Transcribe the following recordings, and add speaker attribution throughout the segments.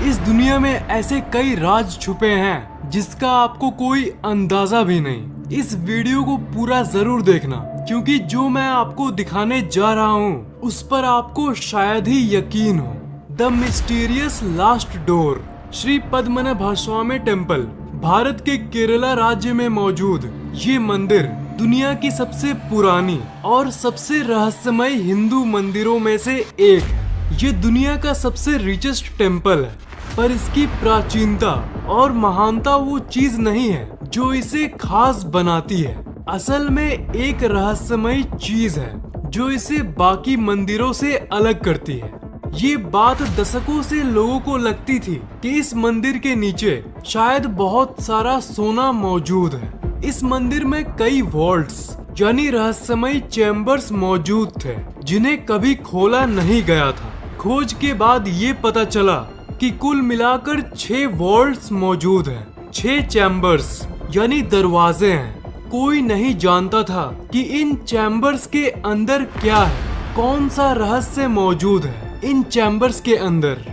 Speaker 1: इस दुनिया में ऐसे कई राज छुपे हैं जिसका आपको कोई अंदाजा भी नहीं। इस वीडियो को पूरा जरूर देखना, क्योंकि जो मैं आपको दिखाने जा रहा हूँ उस पर आपको शायद ही यकीन हो। The mysterious last door, Shri Padmanabhaswamy temple, Bharat के केरला राज्य में मौजूद ये मंदिर दुनिया की सबसे पुरानी और सबसे रहस्यमय हिंदू मंदिरों में से एक है। ये दुनिया का सबसे रिचेस्ट टेम्पल है, पर इसकी प्राचीनता और महानता वो चीज नहीं है जो इसे खास बनाती है। असल में एक रहस्यमय चीज है जो इसे बाकी मंदिरों से अलग करती है। ये बात दशकों से लोगों को लगती थी कि इस मंदिर के नीचे शायद बहुत सारा सोना मौजूद है। इस मंदिर में कई वॉल्ट्स यानी रहस्यमय चैम्बर्स मौजूद थे जिन्हें कभी खोला नहीं गया था। खोज के बाद ये पता चला कि कुल मिलाकर 6 वॉल्ट्स मौजूद हैं, 6 चैम्बर्स यानी दरवाजे हैं। कोई नहीं जानता था कि इन चैम्बर्स के अंदर क्या है, कौन सा रहस्य मौजूद है इन चैम्बर्स के अंदर।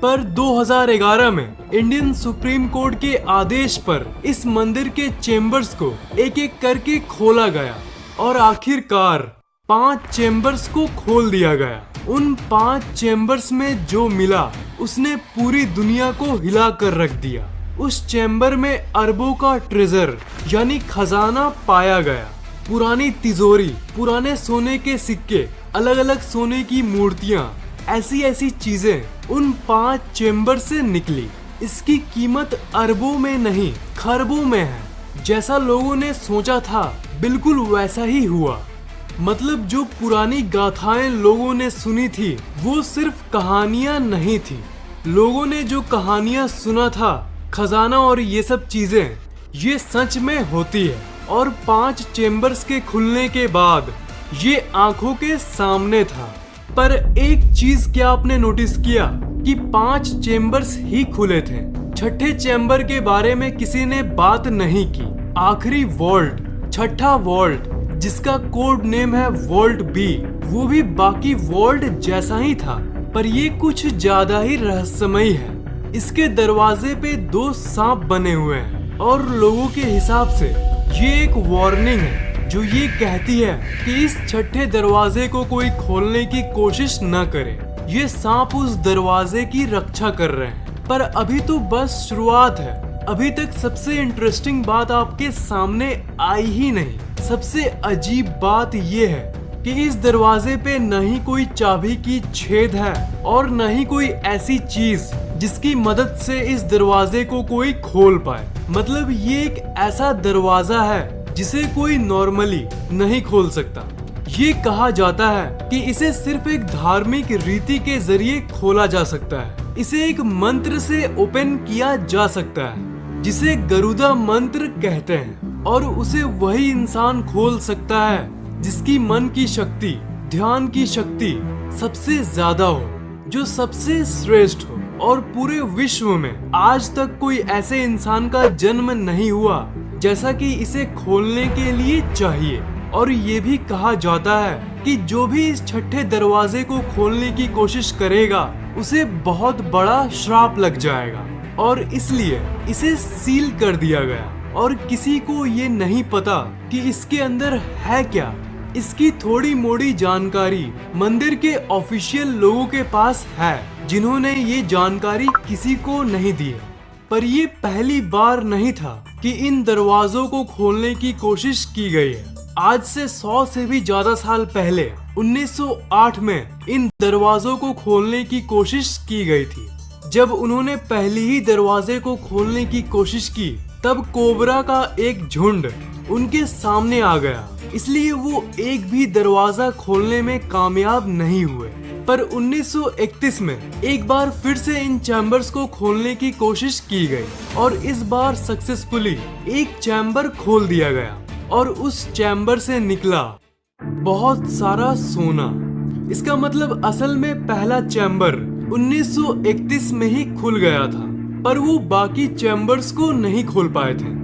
Speaker 1: पर 2011 में इंडियन सुप्रीम कोर्ट के आदेश पर इस मंदिर के चैम्बर्स को एक एक करके खोला गया और आखिरकार 5 चैम्बर्स को खोल दिया गया। उन 5 चैम्बर्स में जो मिला उसने पूरी दुनिया को हिला कर रख दिया। उस चैम्बर में अरबों का ट्रेजर यानी खजाना पाया गया। पुरानी तिजोरी, पुराने सोने के सिक्के, अलग अलग सोने की मूर्तियां, ऐसी चीजें उन 5 चैम्बर से निकली। इसकी कीमत अरबों में नहीं खरबों में है। जैसा लोगों ने सोचा था बिल्कुल वैसा ही हुआ। मतलब जो पुरानी गाथाएं लोगों ने सुनी थी वो सिर्फ कहानियां नहीं थी। लोगों ने जो कहानियां सुना था, खजाना और ये सब चीजें, ये सच में होती है। और 5 चैम्बर्स के खुलने के बाद ये आंखों के सामने था। पर एक चीज क्या आपने नोटिस किया कि 5 चैम्बर्स ही खुले थे। छठे चैम्बर के बारे में किसी ने बात नहीं की। आखिरी वॉल्ट, छठा वॉल्ट जिसका कोड नेम है वॉल्ट बी, वो भी बाकी वॉल्ट जैसा ही था, पर ये कुछ ज्यादा ही रहस्यमयी है। इसके दरवाजे पे 2 सांप बने हुए हैं और लोगों के हिसाब से ये एक वार्निंग है जो ये कहती है कि इस छठे दरवाजे को कोई खोलने की कोशिश न करे। ये सांप उस दरवाजे की रक्षा कर रहे हैं। पर अभी तो बस शुरुआत है। अभी तक सबसे इंटरेस्टिंग बात आपके सामने आई ही नहीं। सबसे अजीब बात ये है कि इस दरवाजे पे न ही कोई चाबी की छेद है और न ही कोई ऐसी चीज जिसकी मदद से इस दरवाजे को कोई खोल पाए। मतलब ये एक ऐसा दरवाजा है जिसे कोई नॉर्मली नहीं खोल सकता। ये कहा जाता है कि इसे सिर्फ एक धार्मिक रीति के जरिए खोला जा सकता है। इसे एक मंत्र से ओपन किया जा सकता है जिसे गरुड़ा मंत्र कहते हैं, और उसे वही इंसान खोल सकता है जिसकी मन की शक्ति, ध्यान की शक्ति सबसे ज्यादा हो, जो सबसे श्रेष्ठ हो। और पूरे विश्व में आज तक कोई ऐसे इंसान का जन्म नहीं हुआ जैसा कि इसे खोलने के लिए चाहिए। और ये भी कहा जाता है कि जो भी इस छठे दरवाजे को खोलने की कोशिश करेगा उसे बहुत बड़ा श्राप लग जाएगा, और इसलिए इसे सील कर दिया गया। और किसी को ये नहीं पता कि इसके अंदर है क्या। इसकी थोड़ी मोड़ी जानकारी मंदिर के ऑफिशियल लोगों के पास है जिन्होंने ये जानकारी किसी को नहीं दी है। पर ये पहली बार नहीं था कि इन दरवाजों को खोलने की कोशिश की गई है। आज से 100 से भी ज्यादा साल पहले 1908 में इन दरवाजों को खोलने की कोशिश की गई थी। जब उन्होंने पहली ही दरवाजे को खोलने की कोशिश की तब कोबरा का एक झुंड उनके सामने आ गया, इसलिए वो एक भी दरवाजा खोलने में कामयाब नहीं हुए। पर 1931 में एक बार फिर से इन चैम्बर्स को खोलने की कोशिश की गई और इस बार सक्सेसफुली एक चैम्बर खोल दिया गया और उस चैम्बर से निकला बहुत सारा सोना। इसका मतलब असल में पहला चैम्बर 1931 में ही खुल गया था, पर वो बाकी चैम्बर्स को नहीं खोल पाए थे।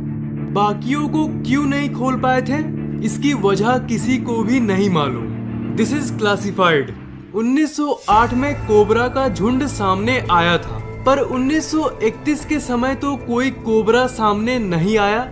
Speaker 1: बाकियों को क्यों नहीं खोल पाए थे, इसकी वजह किसी को भी नहीं मालूम। This is classified. 1908 में कोबरा का झुंड सामने आया था पर 1931 के समय तो कोई कोबरा सामने नहीं आया।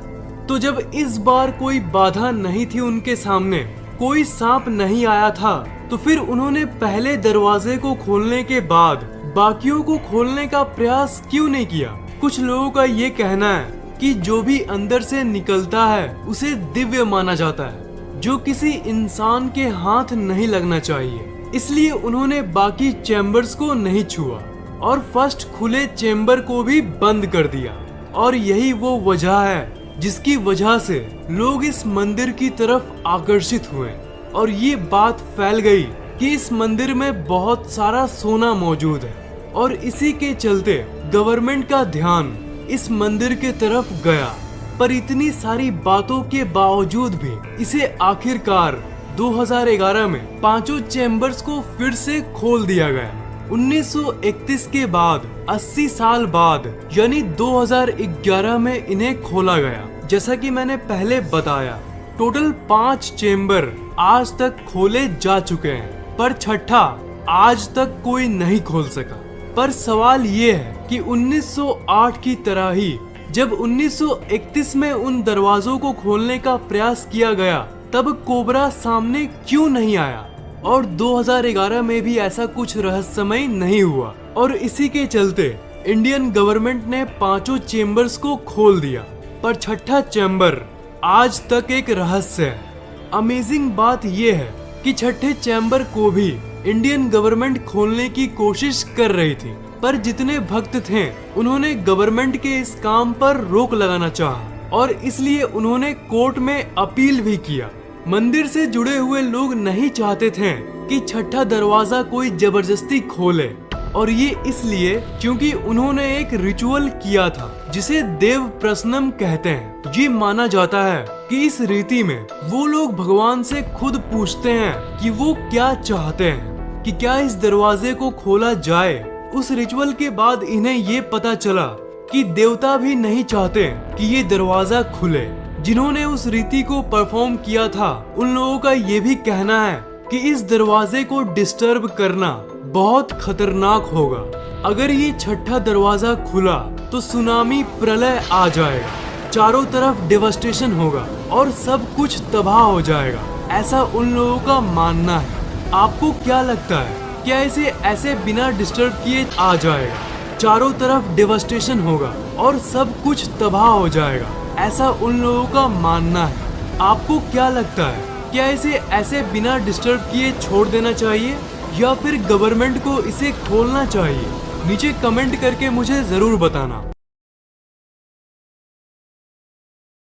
Speaker 1: तो जब इस बार कोई बाधा नहीं थी उनके सामने, कोई सांप नहीं आया था, तो फिर उन्होंने पहले दरवाजे को खोलने के बाद बाकियों को खोलने का प्रयास क्यों नहीं किया? कुछ लोगों का ये कहना है कि जो भी अंदर से निकलता है उसे दिव्य माना जाता है, जो किसी इंसान के हाथ नहीं लगना चाहिए। इसलिए उन्होंने बाकी चैम्बर्स को नहीं छुआ और फर्स्ट खुले चैम्बर को भी बंद कर दिया। और यही वो वजह है जिसकी वजह से लोग इस मंदिर की तरफ आकर्षित हुए और ये बात फैल गई कि इस मंदिर में बहुत सारा सोना मौजूद है। और इसी के चलते गवर्नमेंट का ध्यान इस मंदिर के तरफ गया। पर इतनी सारी बातों के बावजूद भी इसे आखिरकार 2011 में पांचों चैम्बर्स को फिर से खोल दिया गया। 1931 के बाद 80 साल बाद यानी 2011 में इन्हें खोला गया। जैसा कि मैंने पहले बताया, टोटल 5 चैम्बर आज तक खोले जा चुके हैं, पर छठा आज तक कोई नहीं खोल सका। पर सवाल ये है कि 1908 की तरह ही जब 1931 में उन दरवाजों को खोलने का प्रयास किया गया, तब कोबरा सामने क्यों नहीं आया? और 2011 में भी ऐसा कुछ रहस्यमय नहीं हुआ। और इसी के चलते इंडियन गवर्नमेंट ने पांचों चैम्बर्स को खोल दिया, पर छठा चैम्बर आज तक एक रहस्य है। अमेजिंग बात यह है कि छठे चैम्बर को भी इंडियन गवर्नमेंट खोलने की कोशिश कर रही थी, पर जितने भक्त थे उन्होंने गवर्नमेंट के इस काम पर रोक लगाना चाहा और इसलिए उन्होंने कोर्ट में अपील भी किया। मंदिर से जुड़े हुए लोग नहीं चाहते थे कि छठा दरवाजा कोई जबरदस्ती खोले, और ये इसलिए क्योंकि उन्होंने एक रिचुअल किया था जिसे देव प्रसन्नम कहते हैं। ये माना जाता है कि इस रीति में वो लोग भगवान से खुद पूछते हैं कि वो क्या चाहते हैं, कि क्या इस दरवाजे को खोला जाए। उस रिचुअल के बाद इन्हें ये पता चला कि देवता भी नहीं चाहते कि ये दरवाजा खुले। जिन्होंने उस रीति को परफॉर्म किया था उन लोगों का ये भी कहना है कि इस दरवाजे को डिस्टर्ब करना बहुत खतरनाक होगा। अगर ये छठा दरवाजा खुला तो सुनामी प्रलय आ जाएगा, चारों तरफ डेवास्टेशन होगा और सब कुछ तबाह हो जाएगा, ऐसा उन लोगों का मानना है। आपको क्या लगता है, क्या इसे ऐसे बिना डिस्टर्ब किए आ जाएगा, चारों तरफ डेवास्टेशन होगा और सब कुछ तबाह हो जाएगा, ऐसा उन लोगों का मानना है? आपको क्या लगता है, क्या इसे ऐसे बिना डिस्टर्ब किए छोड़ देना चाहिए या फिर गवर्नमेंट को इसे खोलना चाहिए? नीचे कमेंट करके मुझे जरूर बताना।